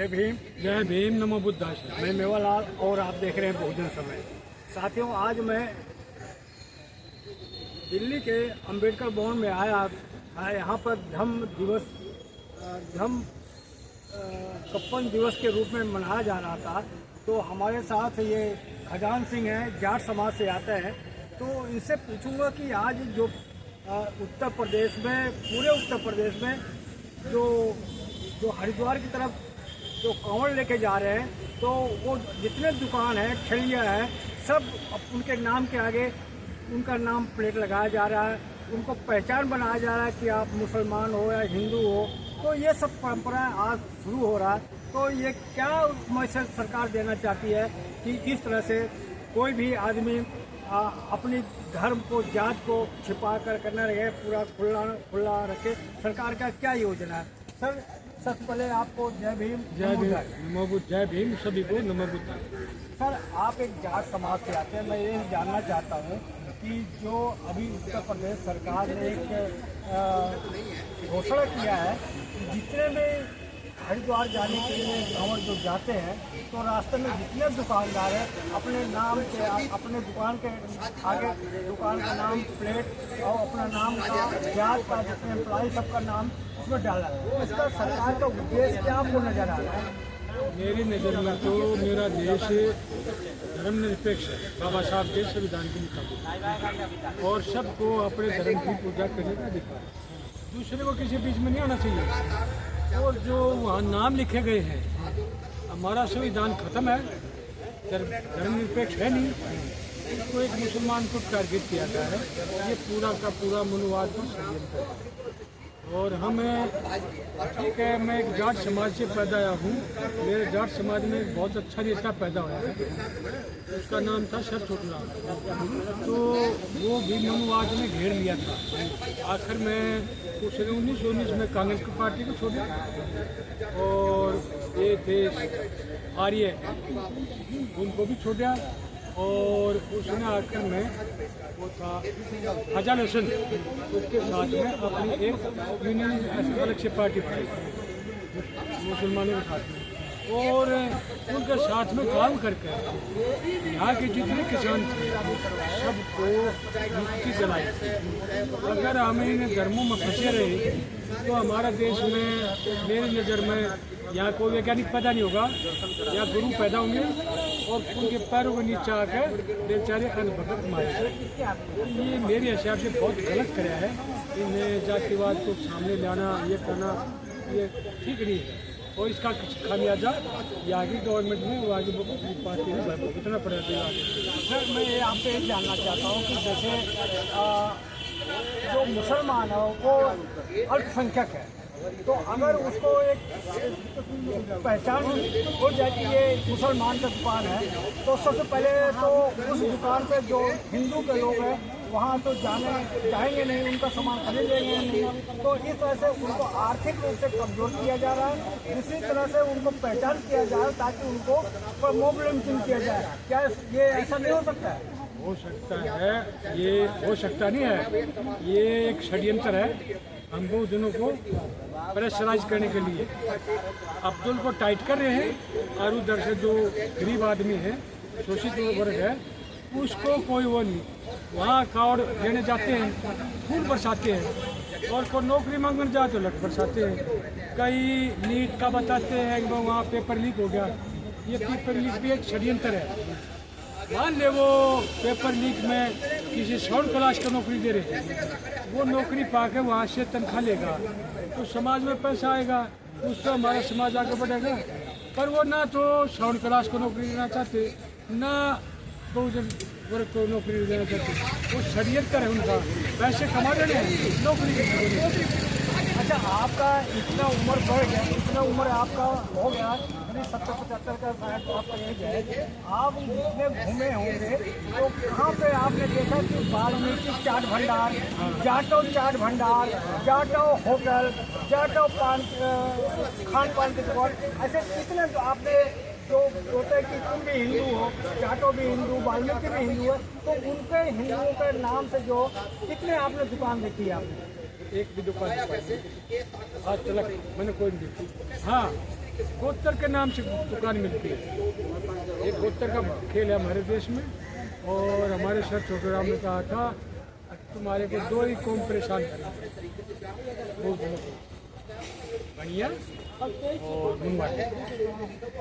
जय भीम। जय भीम, नमो बुद्धाय। मैं मेवालाल और आप देख रहे हैं बहुजन समय। साथियों, आज मैं दिल्ली के अंबेडकर भवन में आया यहाँ पर धम्म कप्पन दिवस के रूप में मनाया जा रहा था। तो हमारे साथ ये खजान सिंह हैं, जाट समाज से आते हैं। तो इनसे पूछूंगा कि आज जो उत्तर प्रदेश में, पूरे उत्तर प्रदेश में जो हरिद्वार की तरफ जो कांवड़ लेके जा रहे हैं, तो वो जितने दुकान हैं, ठेलियाँ हैं, सब उनके नाम के आगे उनका नाम प्लेट लगाया जा रहा है। उनको पहचान बनाया जा रहा है कि आप मुसलमान हो या हिंदू हो। तो ये सब परंपरा आज शुरू हो रहा है। तो ये क्या मैसेज सरकार देना चाहती है कि इस तरह से कोई भी आदमी अपनी धर्म को, जात को छिपा कर करना रहे, पूरा खुला रखे। सरकार का क्या योजना है? सर, सबसे पहले आपको जय भीम। जय भीम, नमो बुद्ध। जय भीम सभी को, नमो बुद्ध। सर, आप एक जाट समाज से आते हैं। मैं ये जानना चाहता हूँ कि जो अभी उत्तर प्रदेश सरकार ने एक घोषणा किया है कि जितने में हरिद्वार जाने के लिए कांवड़ जो जाते हैं, तो रास्ते में जितने दुकानदार हैं अपने नाम के, अपने दुकान के आगे दुकान का नाम प्लेट और अपना नाम का, जात का, जितने एम्प्लॉय सबका नाम उसमें डाला है। इसका सरकार का उद्देश्य क्या आपको नजर आ रहा है? मेरी नज़र में तो मेरा देश धर्मनिरपेक्ष है, बाबा साहब के संविधान के मुताबिक, और सबको अपने धर्म की पूजा करने का अधिकार है। दूसरे को किसी बीच में नहीं आना चाहिए। और जो वहाँ नाम लिखे गए हैं, हमारा संविधान खत्म है, धर्मनिरपेक्ष है नहीं। इसको एक मुसलमान को टारगेट किया गया है। ये पूरा का पूरा मनोवाद को षड्यंत्र है। और हमें, ठीक है, मैं एक जाट समाज से पैदा आया हूँ। मेरे जाट समाज में एक बहुत अच्छा नेता पैदा हुआ है, उसका नाम था सर छोटूराम। तो वो भी मनोवाद में घेर लिया था। आखिर में उसने 1919 में कांग्रेस की पार्टी को छोड़ा, और ये थे आर्य, उनको भी छोड़ा। और उसने आखिर में वो था हजाल हसन, उसके साथ में अपनी एक यूनियन अलग से पार्टी बनाई मुसलमानों के साथ में, और उनके साथ में काम करके यहाँ के जितने किसान थे सबको मुक्ति दिलाई। अगर हम इन धर्मों में फंसे रहे तो हमारा देश में, मेरी नज़र में, यहाँ कोई वैज्ञानिक पैदा नहीं होगा। यहाँ गुरु पैदा होंगे और उनके पैरों के नीचे आकर बेचारे अनभगत मारे। ये मेरे हिसाब से बहुत गलत कराया है। इन्हें जातिवाद को सामने लाना, ये करना, ये ठीक नहीं है। और इसका खामियाजा यहाँ की गवर्नमेंट में, वाजिब पार्टी में भुगतना पड़ेगा। सर, मैं आपसे ये जानना चाहता हूँ कि जैसे जो मुसलमान है वो अल्पसंख्यक है, तो अगर उसको एक पहचान हो जाए कि ये मुसलमान का दुकान है, तो सबसे पहले तो उस दुकान पे जो हिंदू के लोग हैं वहाँ तो जाएंगे नहीं, उनका सामान खरीदेंगे नहीं। तो इस तरह से उनको आर्थिक रूप से कमजोर किया जा रहा है। इसी तरह से उनको पहचान किया जा रहा है ताकि उनको प्रमोशन किया जाए। क्या ये ऐसा नहीं हो सकता है? हो सकता है, ये हो सकता नहीं है। ये एक षड्यंत्र है हम बहुजनों को प्रेशराइज करने के लिए। अब्दुल को टाइट कर रहे हैं, और उधर से जो गरीब आदमी है, शोषित वर्ग है, उसको कोई वो नहीं। वहाँ कावड़ लेने जाते हैं, खून बरसाते हैं, और कोई नौकरी मांगने जाए तो लट बरसाते हैं। कई नीट का बताते हैं कि वहाँ पेपर लीक हो गया। ये पेपर लीक भी एक षड्यंत्र है। मान ले वो पेपर लीक में किसी 100 क्लास का नौकरी दे रहे हैं, वो नौकरी पाके वहाँ से तनख्वाह लेगा तो समाज में पैसा आएगा, उससे हमारा समाज आगे बढ़ेगा। पर वो ना तो 100 क्लास को नौकरी देना चाहते, ना बहुजन वर्ग को नौकरी देना चाहते। वो षड्यंत्र है उनका, पैसे कमा रहे हैं, नौकरी की। अच्छा, आपका इतना उम्र बढ़ गया, इतना उम्र आपका हो गया, 70-75 का शायद आपका एज है। आप जितने घूमे होंगे तो कहाँ पे आपने देखा कि वाल्मीकि चाट भंडार, जाटो चाट भंडार, जाटो होटल, जाटो खान पान की दुकान, ऐसे कितने तो आपने जो होता है कि तुम भी हिंदू हो, जाटो भी हिंदू, वाल्मीकि भी हिंदू है, तो उनके हिंदुओं के नाम से जो कितने आपने दुकान देखी है आपने? एक भी दुकान नहीं पाई। आज तक मैंने कोई नहीं देखी। हाँ, गोत्र के नाम से दुकान मिलती है। एक गोत्र का खेल है हमारे देश में। और हमारे सर छोटे राम ने कहा था तुम्हारे को दो ही कौम परेशान करना, वो बढ़िया और मुनवाड़ी।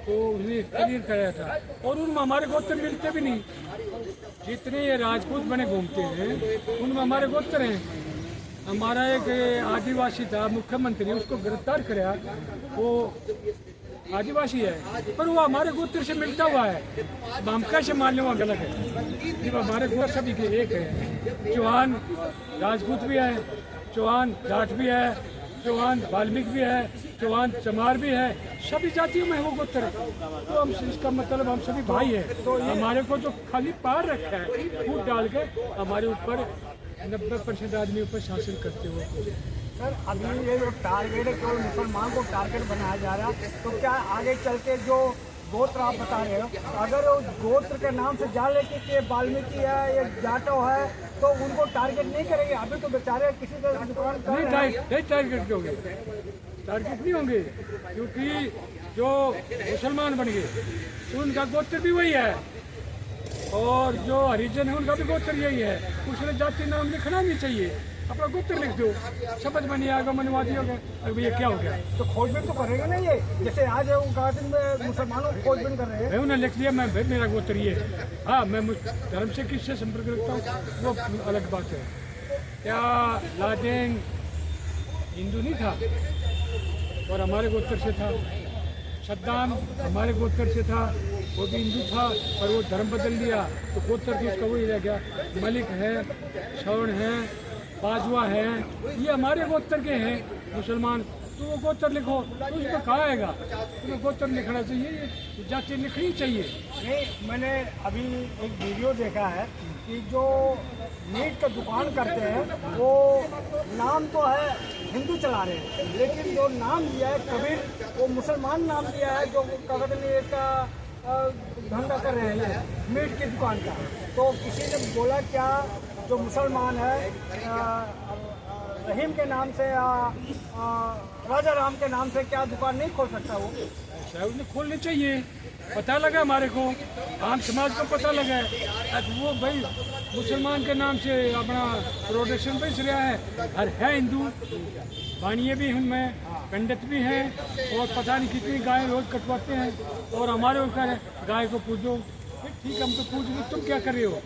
तो उन्हें क्लियर कराया था। और उनमें हमारे गोत्र मिलते भी नहीं। जितने ये राजपूत बने घूमते हैं उनमें हमारे गोत्र हैं। हमारा एक आदिवासी था मुख्यमंत्री, उसको गिरफ्तार कराया। वो आदिवासी है पर वो हमारे गोत्र से मिलता हुआ है। अब हम कैसे मान लें वो गलत है। जब हमारे गोत्र सभी के एक है। चौहान राजपूत भी है, चौहान जाट भी है, चौहान वाल्मीकि भी है, चौहान चमार भी है। सभी जातियों में वो गोत्र है। तो हम इसका मतलब हम सभी भाई हैं। तो हमारे को जो खाली पार रखा है फूट डाल के हमारे ऊपर 90% आदमी ऊपर शासन करते हुए। सर अभी ये जो टारगेट है केवल मुसलमान को टारगेट बनाया जा रहा है, तो क्या आगे चल के जो गोत्र आप बता रहे हो, अगर वो गोत्र के नाम से जान लेके कि वाल्मीकि है या जाटव है तो उनको टारगेट नहीं करेंगे? अभी तो बेचारे किसी तरह दुकान कर रहे हैं। नहीं टारगेट होंगे, टारगेट नहीं होंगे क्योंकि जो मुसलमान बन गए उनका गोत्र भी वही है और जो हरिजन है उनका भी गोत्र यही है। उसने जाति नाम लिखना नहीं चाहिए, अपना गोत्र लिख दो, समझ में नहीं आएगा मनवादी हो गए। अभी ये क्या हो गया? तो खोजबीन तो करेंगे ना ये, जैसे आज उद्घाटन में मुसलमानों को खोजबीन कर रहे हैं। मैं उन्हें लिख लिया मैं भाई मेरा गोत्र ये है। हाँ, मैं धर्म से किससे संपर्क रखता हूँ वो अलग बात है। क्या लादेन हिंदू नहीं था और हमारे गोत्र से था। सद्दाम हमारे गोत्र से था, वो भी हिंदू था और वो धर्म बदल लिया तो गोत्र तो उसका वही रह गया। मलिक है, श्रवण है, बाजवा है, ये हमारे गोत्र के हैं मुसलमान। तो वो गोत्र लिखो तो उसमें कहाँ आएगा? तुम्हें गोत्र लिखना चाहिए, ये जाति लिखनी चाहिए। नहीं, मैंने अभी एक वीडियो देखा है कि जो मीट का दुकान करते हैं वो नाम तो है हिंदू चला रहे हैं, लेकिन जो नाम दिया है कबीर वो मुसलमान नाम दिया है, जो कागज का धंधा कर रहे हैं मीट की दुकान का। तो किसी ने बोला क्या जो मुसलमान है रहीम के नाम से या राजा राम के नाम से क्या दुकान नहीं खोल सकता? वो शायद उन्हें खोलनी चाहिए। पता लगा हमारे को, आम समाज को पता लगा है वो भाई मुसलमान के नाम से अपना प्रोडक्शन बेच रहा है और है हिंदू। बानिये भी उनमें, पंडित भी हैं और पता नहीं कितनी गाय रोज कटवाते हैं और हमारे ऊपर गाय को पूजो। ठीक है, हम तो पूछ रहे, तुम क्या कर रहे हो?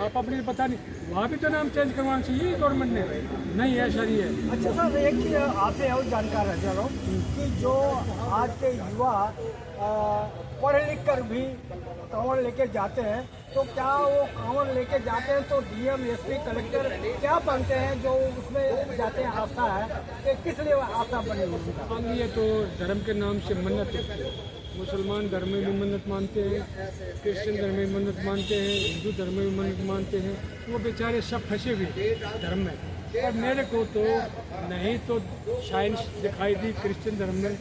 आप अपने पता नहीं, वहाँ भी तो नाम चेंज करवाना चाहिए गवर्नमेंट ने। नहीं ऐसा नहीं है। अच्छा सर, एक चीज़ आपसे और जानकार रह जा रहा हूँ कि जो आज के युवा पढ़ लिख कर भी कांवड़ लेके जाते हैं, तो क्या वो कांवड़ लेके जाते हैं तो डीएम एसपी कलेक्टर क्या बनते हैं जो उसमें जाते हैं? आस्था है कि किस लिए आस्था बनी हुई है? ये तो धर्म के नाम से मन्नत, मुसलमान धर्म में भी मन्नत मानते हैं, क्रिश्चियन धर्म में मन्नत मानते हैं, हिंदू धर्म में भी मन्नत मानते हैं। वो बेचारे सब फंसे हुए धर्म में। और मेरे को तो नहीं तो साइंस दिखाई दी क्रिश्चियन धर्म में,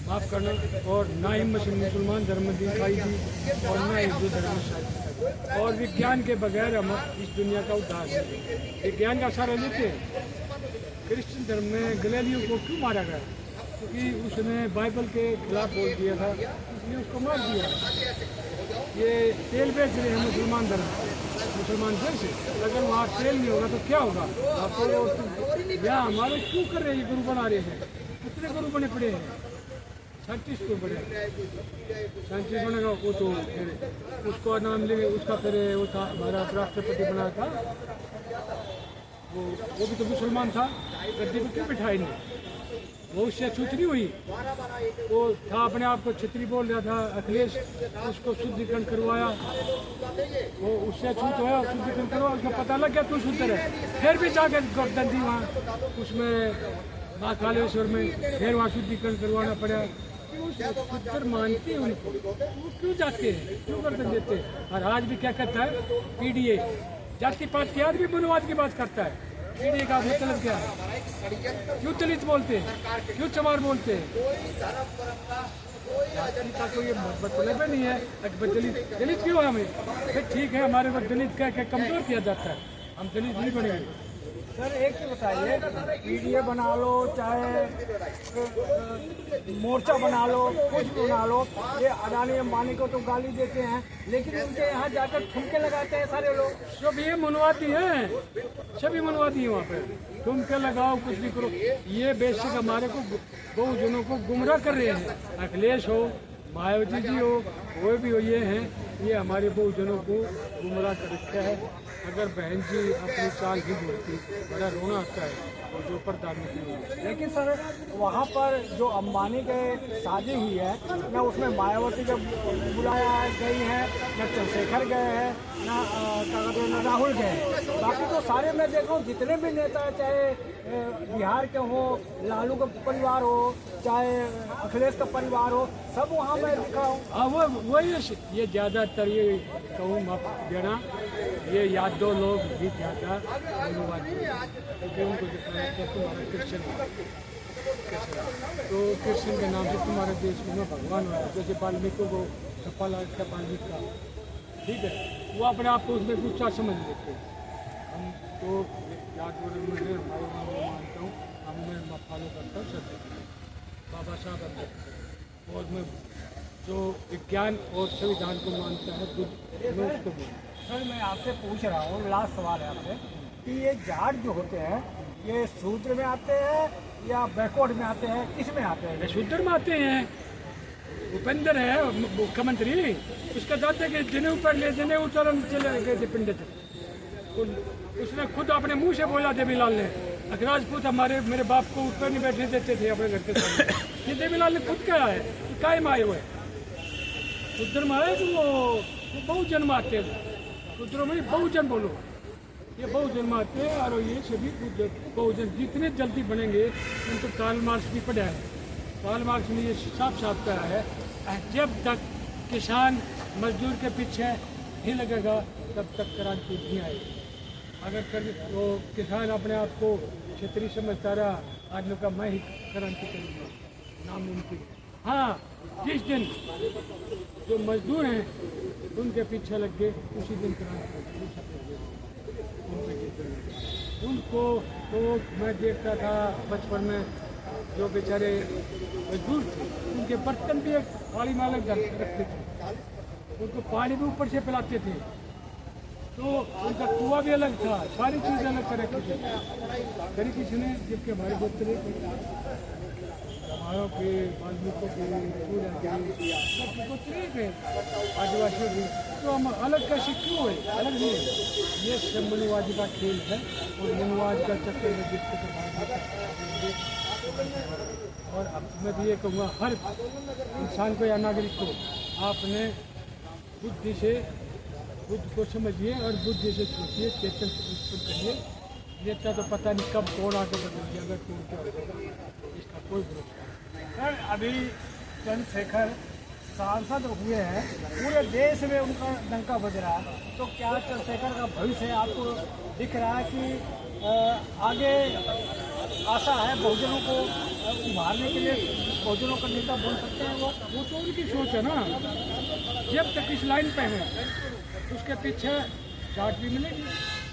माफ़ करना, और ना ही मुसलमान धर्म में दिखाई दी और ना हिंदू धर्म में दिखाई। और विज्ञान के बगैर हम इस दुनिया का उद्धार नहीं। विज्ञान का सहारा लेते हैं। क्रिश्चियन धर्म में गैलीलियो को क्यों मारा गया? क्योंकि उसने बाइबल के खिलाफ बोल दिया था, इसलिए उसको मार दिया। ये तेल बेच रहे हैं मुसलमान धर्म, मुसलमान देश से। अगर वहाँ तेल नहीं होगा तो क्या होगा? आपको यहाँ हमारे क्यों कर रहे हैं? ये गुरु बना रहे हैं। कितने गुरु बने पड़े हैं? 36 को बने। 37 बनेगा वो तो फिर उसको नाम ले, उसका फिर वो था हमारा राष्ट्रपति बना था वो भी तो मुसलमान था। गद्दी को क्यों बिठाई नहीं? वो उससे छूत नहीं हुई। वो था अपने आप को छतरी बोल रहा था अखिलेश, उसको शुद्धिकरण करवाया, वो उससे छूत हुआ, शुद्धिकरण करवाया, उसको पता लग गया तू शुद्ध है। फिर भी जाकर गर्दन दी वहाँ उसमें माँ कालेश्वर में, फिर वहाँ शुद्धिकरण करवाना पड़ा। शुद्ध मानते हैं उनको, वो क्यों जाते हैं, क्यों गर्दन देते हैं? और आज भी क्या कहता है पीडीए, जाति पात के आदमी बुनवाद की बात करता है। पीडीए का मतलब क्या है? क्यों दलित बोलते हैं, क्यों चमार बोलते हैं? जाति का कोई मतलब नहीं है। दलित क्यों हमें? फिर ठीक है, हमारे को दलित कह के कमजोर किया जाता है, हम दलित नहीं बनेंगे। सर एक ही बताइए, पीडीए बना लो चाहे मोर्चा बना लो, कुछ भी बना लो, ये अडानी अंबानी को तो गाली देते हैं, लेकिन उनके यहाँ जाकर ठुमके लगाते हैं सारे लोग। सब ये मनवाती हैं, सभी मनवाती हैं वहाँ पे, ठुमके लगाओ कुछ भी करो। ये बेसिक हमारे को बहुजनों को गुमराह कर रहे हैं। अखिलेश हो, मायावती जी हो, कोई भी हो, ये हैं, ये हमारे बहुजनों को गुमराह कर रखा है। अगर बहन जी अपनी चाल भी बोलती, बड़ा रोना आता है, और जो प्रधानमंत्री हुई। लेकिन सर वहाँ पर जो अंबानी के शादी हुई है, न उसमें मायावती जब बुलाया गई है, न चंद्रशेखर गए हैं, न राहुल गए हैं। बाकी तो सारे मैं देख रहा हूँ जितने भी नेता, चाहे बिहार के हो, लालू का परिवार हो, चाहे अखिलेश का परिवार हो, सब वहाँ मैं दिख रहा हूँ। हाँ, वो ये ज़्यादातर ये कहूँ माफ देना, ये यादव लोग भी ज़्यादा धन्यवाद, क्योंकि उनको दिखाना कि तुम्हारा क्रिश्चियन तो क्रिश्चियन के नाम से तुम्हारे देश में ना भगवान हो, जैसे वाल्मीकि को छप्पा लगा वाल्मीकि का, ठीक है, वो अपने आप को उसमें गुस्सा समझ लेते हैं। हम तो यादव मुझे मानता हूँ, हम मैं फॉलो करता हूँ सत्य बाबा साहब अम्बेडकर, और मैं जो विज्ञान और संविधान को मानता है मैं उसको मानता हूँ। सर मैं आपसे पूछ रहा हूँ, लास्ट सवाल है आपसे, कि ये जाट जो होते हैं ये शूद्र में आते हैं या बैकवर्ड में आते हैं, किस में आते हैं? शूद्र में आते हैं। भूपेंद्र है मुख्यमंत्री, उसका दादा के जनेऊ पर ले जनेऊ उतारन चले गए थे पिंड तक, उसने खुद अपने मुंह से बोला देवीलाल ने, अगर राजपूत हमारे मेरे बाप को ऊपर नहीं बैठने देते थे अपने घर के सामने। ये देवीलाल ने खुद कहा है, काय में आए हुए शूद्र में आए तो वो बहुजन में आते हैं, शूद्रों में बहुजन बोलो, ये बहुजन में आते हैं। और ये सभी बहुजन जितने जल्दी बनेंगे, उनको कार्ल मार्क्स भी पढ़ा है, कार्ल मार्क्स ने ये साफ साफ कहा है, जब तक किसान मजदूर के पीछे नहीं लगेगा तब तक क्रांति नहीं आएगी। अगर वो किसान अपने आप को क्षेत्रीय समझता रहा, आज लोग का मैं ही क्रांति करूँगा, नामुमकिन। हाँ, जिस दिन जो मजदूर हैं उनके पीछे लग गए, उसी दिन क्रांति उनको। तो मैं देखता था बचपन में, जो बेचारे मजदूर थे उनके बर्तन भी एक थाली में अलग रखते थे, उनको पानी भी ऊपर से पिलाते थे, तो उनका कुआं भी अलग था, सारी चीज़ अलग कर रखी थी। कभी किसी ने, जबकि हमारे गोत्र हमारों के वाल्मीकियों के गोत्र के आदिवासियों के, तो हम अलग कैसे क्यों है? अलग नहीं है, ये समन्वयवादी का खेल है, और मनवाद का चक्कर में जिसके और अब मैं भी ये कहूँगा, हर इंसान को या नागरिक को आपने बुद्धि से बुद्ध को समझिए और बुद्धि से सोचिए, चेतन से करिए। नेता तो पता नहीं कब कौन आके बदल जाएगा, कौन क्या हो जाएगा, इसका कोई भरोसा नहीं। सर अभी चंद्रशेखर सांसद हुए हैं, पूरे देश में उनका डंका बज रहा है, तो क्या चंद्रशेखर का भविष्य आपको दिख रहा है कि आगे आशा है बहुजनों को उभारने के लिए, बहुजनों का नेता बन सकते हैं वो तो उनकी सोच है ना। जब तक इस लाइन पे है उसके पीछे जाट भी मिलेगी,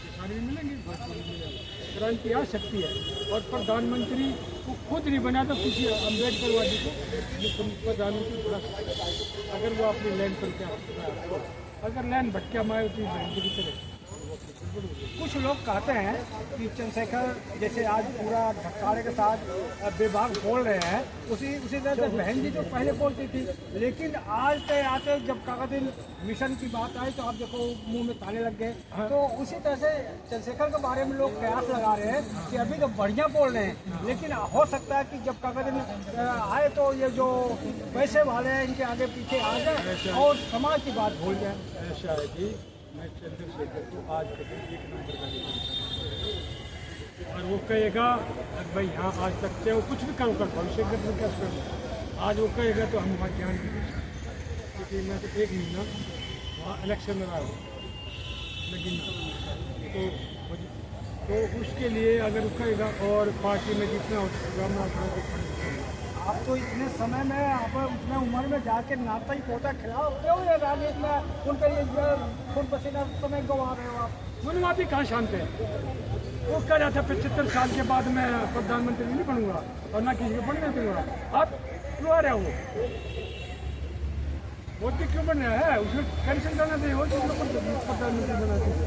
किसान भी मिलेंगे, भोजपुरी भी मिलेंगे, क्रांति आ सकती है। और प्रधानमंत्री को खुद नहीं बना तो किसी अम्बेडकर वादी को प्रधानमंत्री बना सकता है, अगर वो अपनी लाइन पर क्या, अगर लाइन भटका मायावती बहन की तरह। कुछ लोग कहते हैं कि चंद्रशेखर जैसे आज पूरा धक्कारे के साथ बेबाक बोल रहे हैं, उसी तरह से बहन जी जो पहले बोलती थी, लेकिन आज के आते जब का दिन मिशन की बात आई तो आप देखो मुंह में ताले लग गए। तो उसी तरह से चंद्रशेखर के बारे में लोग कयास लगा रहे हैं कि अभी तो बढ़िया बोल रहे हैं, लेकिन हो सकता है कि जब का दिन आए तो ये जो पैसे वाले हैं इनके आगे पीछे आ जाए और समाज की बात भूल जाए। ऐसा है कि मैं चंद्रशेखर को आज कभी एक नंबर का नहीं, और वो कहेगा भाई यहाँ आज तक से वो कुछ भी करो कर भविष्य में क्या करूँ, आज वो कहेगा तो हम वहाँ ध्यान देंगे, क्योंकि मैं तो एक महीना वहाँ इलेक्शन में रहा हूँ, लेकिन तो उसके लिए अगर वो कहेगा और पार्टी में जितना हो सकेगा मैं अपना आप तो इतने समय में आप उतने उम्र में जाके नाता ही पोता खिलाओ, क्यों ये राजनीति में उनका ये खून पसीना समय गंवा रहे हो आप? मनवादी कहाँ शांत है? वो कह रहा था 75 साल के बाद मैं प्रधानमंत्री नहीं बनूंगा और ना किसी को बनने दूंगा। अब क्यों आ रहा है वो? मोदी क्यों बन रहा है? उसमें पेंशन जाना चाहिए, वो चीज़ प्रधानमंत्री बना चाहिए।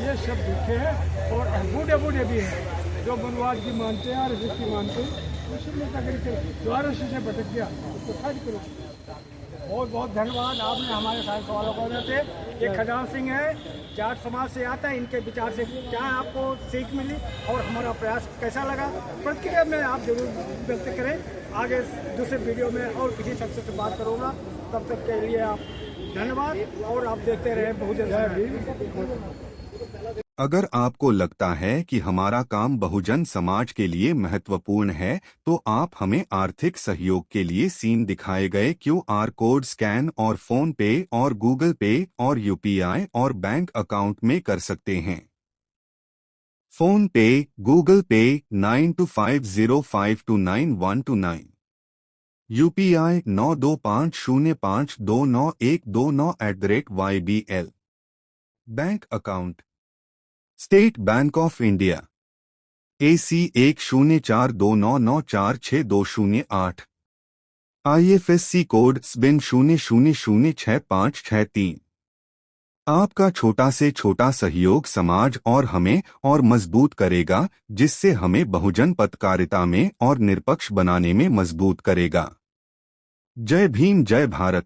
ये सब दुखे हैं और बूढ़े बूढ़े भी हैं जो मनवाद की मानते हैं, RSS की मानते हैं। उसी नेता करके जो RSS से भटक गया उसको खारिज करो। बहुत बहुत धन्यवाद, आपने हमारे सारे सवालों को थे। ये खजान सिंह है, जाट समाज से आता है। इनके विचार से क्या आपको सीख मिली और हमारा प्रयास कैसा लगा, प्रतिक्रिया में आप जरूर व्यक्त करें। आगे दूसरे वीडियो में और किसी शख्स से बात करूँगा, तब तक के लिए आप धन्यवाद और आप देखते रहें बहुजन। अगर आपको लगता है कि हमारा काम बहुजन समाज के लिए महत्वपूर्ण है, तो आप हमें आर्थिक सहयोग के लिए सीन दिखाए गए QR कोड स्कैन और फोन पे और गूगल पे और UPI और बैंक अकाउंट में कर सकते हैं। फोन पे, गूगल पे 9250529129, UPI 9250529129@YBL। Bank account state bank of India AC 104299462008, IFSC code SBIN 00066563। आपका छोटा से छोटा सहयोग समाज और हमें और मजबूत करेगा, जिससे हमें बहुजन पत्रकारिता में और निष्पक्ष बनाने में मजबूत करेगा। जय भीम, जय भारत।